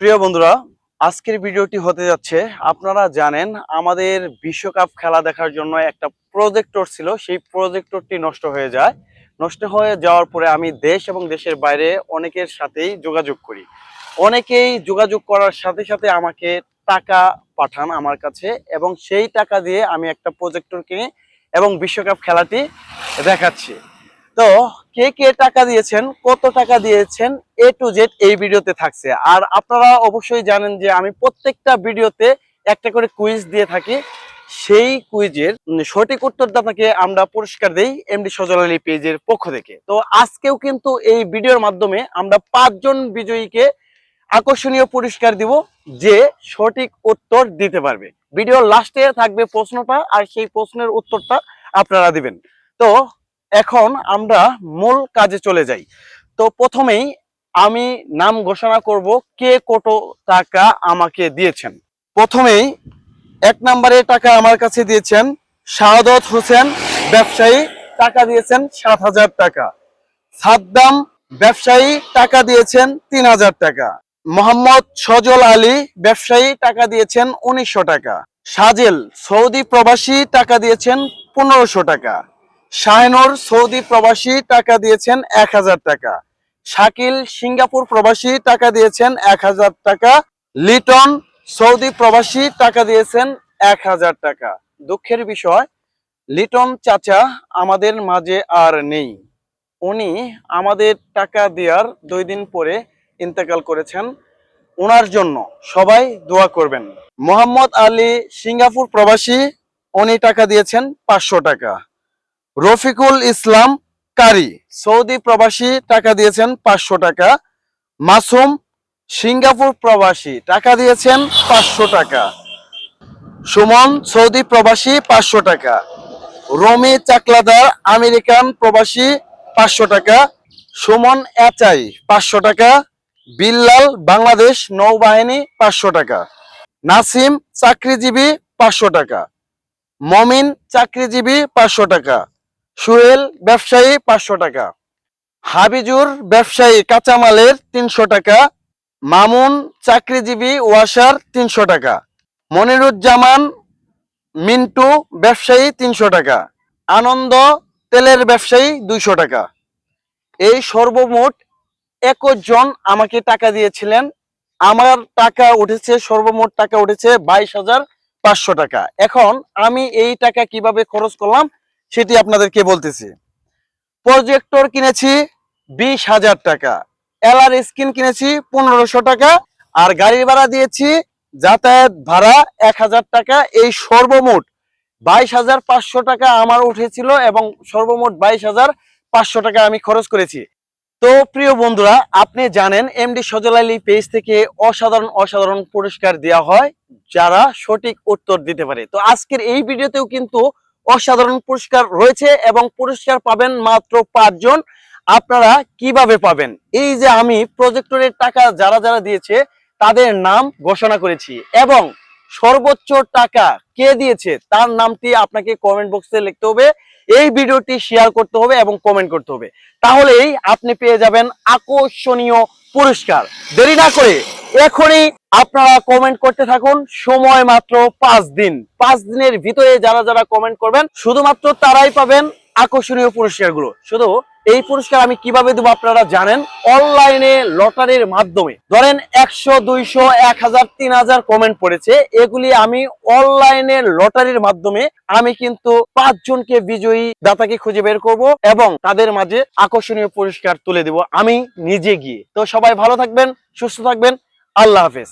প্রিয় বন্ধুরা, আজকের ভিডিওটি হতে যাচ্ছে, আপনারা জানেন আমাদের বিশ্বকাপ খেলা দেখার জন্য একটা প্রজেক্টর ছিল, সেই প্রজেক্টরটি নষ্ট হয়ে যাওয়ার পরে আমি দেশ এবং দেশের বাইরে অনেকের সাথেই যোগাযোগ করি। অনেকেই যোগাযোগ করার সাথে সাথে আমাকে টাকা পাঠান আমার কাছে, এবং সেই টাকা দিয়ে আমি একটা প্রজেক্টর কিনি এবং বিশ্বকাপ খেলাটি দেখাচ্ছি। তো কে কে টাকা দিয়েছেন, কত টাকা দিয়েছেন, এ টু জেড এই ভিডিওতে থাকছে। আর আপনারা অবশ্যই জানেন যে আমি প্রত্যেকটা ভিডিওতে একটা করে কুইজ দিয়ে থাকি। সেই কুইজের সঠিক উত্তরদাতাকে আমরা পুরস্কার দেই এমডি সজল আলী পেজের পক্ষ থেকে। তো আজকেও কিন্তু এই ভিডিওর মাধ্যমে আমরা 5 জন বিজয়ীকে আকর্ষণীয় পুরস্কার দিব, যে সঠিক উত্তর দিতে পারবে। ভিডিওর লাস্টে থাকবে প্রশ্নটা, আর সেই প্রশ্নের উত্তরটা আপনারা দিবেন। তো এখন আমরা মূল কাজে চলে যাই। তো প্রথমেই আমি নাম ঘোষণা করব কে কত টাকা আমাকে দিয়েছেন। প্রথমেই 1 নম্বরে টাকা আমার কাছে দিয়েছেন শাহাদত হোসেন ব্যবসায়ী, টাকা দিয়েছেন 7,000 টাকা। সাদ্দাম ব্যবসায়ী, টাকা দিয়েছেন 3,000 টাকা। মোহাম্মদ সজল আলী ব্যবসায়ী, টাকা দিয়েছেন 1900 টাকা। সাজেল সৌদি প্রবাসী, টাকা দিয়েছেন 1500 টাকা। শাহিনুর সৌদি প্রবাসী, টাকা দিয়েছেন 1000 টাকা। শাকিল সিঙ্গাপুর প্রবাসী, টাকা দিয়েছেন 1000 টাকা। লিটন সৌদি প্রবাসী, টাকা দিয়েছেন 1000 টাকা। দুঃখের বিষয়, লিটন চাচা আমাদের মাঝে আর নেই। উনি আমাদের টাকা দেওয়ার 2 দিন পরে ইন্তেকাল করেছেন। ওনার জন্য সবাই দোয়া করবেন। মোহাম্মদ আলী সিঙ্গাপুর প্রবাসী, উনি টাকা দিয়েছেন 500 টাকা। রফিকুল ইসলাম কারি সৌদি প্রবাসী, টাকা দিয়েছেন 500 টাকা। মাসুম সিঙ্গাপুর প্রবাসী, টাকা দিয়েছেন 500 টাকা। সুমন সৌদি প্রবাসী, 500 টাকা। রমি চাকলাদার আমেরিকান প্রবাসী, 500 টাকা। সুমন এচাই 500 টাকা। বিল্লাল বাংলাদেশ নৌবাহিনী, 500 টাকা। নাসিম চাকরিজীবী, 500 টাকা। মমিন চাকরিজীবী, 500 টাকা। সুহেল ব্যবসায়ী, 500 টাকা। হাবিজুর ব্যবসায়ী কাঁচামালের, 300 টাকা। মামুন চাকরিজীবী ওয়াসার, 300 টাকা। মনিরুজ্জামান মিন্টু ব্যবসায়ী, 300 টাকা। আনন্দ তেলের ব্যবসায়ী, 200 টাকা। এই সর্বমোট 21 জন আমাকে টাকা দিয়েছিলেন। আমার টাকা উঠেছে, সর্বমোট টাকা উঠেছে 22,500 টাকা। এখন আমি এই টাকা কিভাবে খরচ করলাম সেটি আপনাদেরকে বলতেছি। প্রজেক্টর কিনেছি 20,000 টাকা। এলআর স্ক্রিন কিনেছি 1500 টাকা। আর গাড়ির ভাড়া দিয়েছি, যাতায়াত ভাড়া 1000 টাকা। এই সর্বমোট 22,500 টাকা আমার উঠেছিল, এবং সর্বমোট 22,500 টাকা আমি খরচ করেছি। তো প্রিয় বন্ধুরা, আপনি জানেন এমডি সজল আলী পেজ থেকে অসাধারণ পুরস্কার দেওয়া হয় যারা সঠিক উত্তর দিতে পারে। তো আজকের এই ভিডিওতেও কিন্তু অসাধারণ পুরস্কার রয়েছে, এবং পুরস্কার পাবেন মাত্র 5 জন। আপনারা কিভাবে পাবেন? এই যে আমি প্রজেক্টরের টাকা যারা যারা দিয়েছে তাদের নাম ঘোষণা করেছি, এবং সর্বোচ্চ টাকা কে দিয়েছে তার নামটি আপনাকে কমেন্ট বক্সে লিখতে হবে, এই ভিডিওটি শেয়ার করতে হবে এবং কমেন্ট করতে হবে। তাহলেই আপনি পেয়ে যাবেন আকর্ষণীয় পুরস্কার। দেরি না করে এখনই আপনারা কমেন্ট করতে থাকুন। সময় মাত্র 5 দিন। 5 দিনের ভিতরে যারা যারা কমেন্ট করবেন শুধুমাত্র তারাই পাবেন আকর্ষণীয় পুরস্কারগুলো। শুধু এই পুরস্কার আমি কিভাবে দেবো আপনারা জানেন, অনলাইনে লটারির মাধ্যমে। ধরেন 100, 200, 1000, 3000 কমেন্ট পড়েছে, এগুলি আমি অনলাইনে লটারির মাধ্যমে আমি কিন্তু 5 জনকে বিজয়ী দাতাকে খুঁজে বের করব, এবং তাদের মাঝে আকর্ষণীয় পুরস্কার তুলে দেব আমি নিজে গিয়ে। তো সবাই ভালো থাকবেন, সুস্থ থাকবেন, আল্লাহ হাফেজ।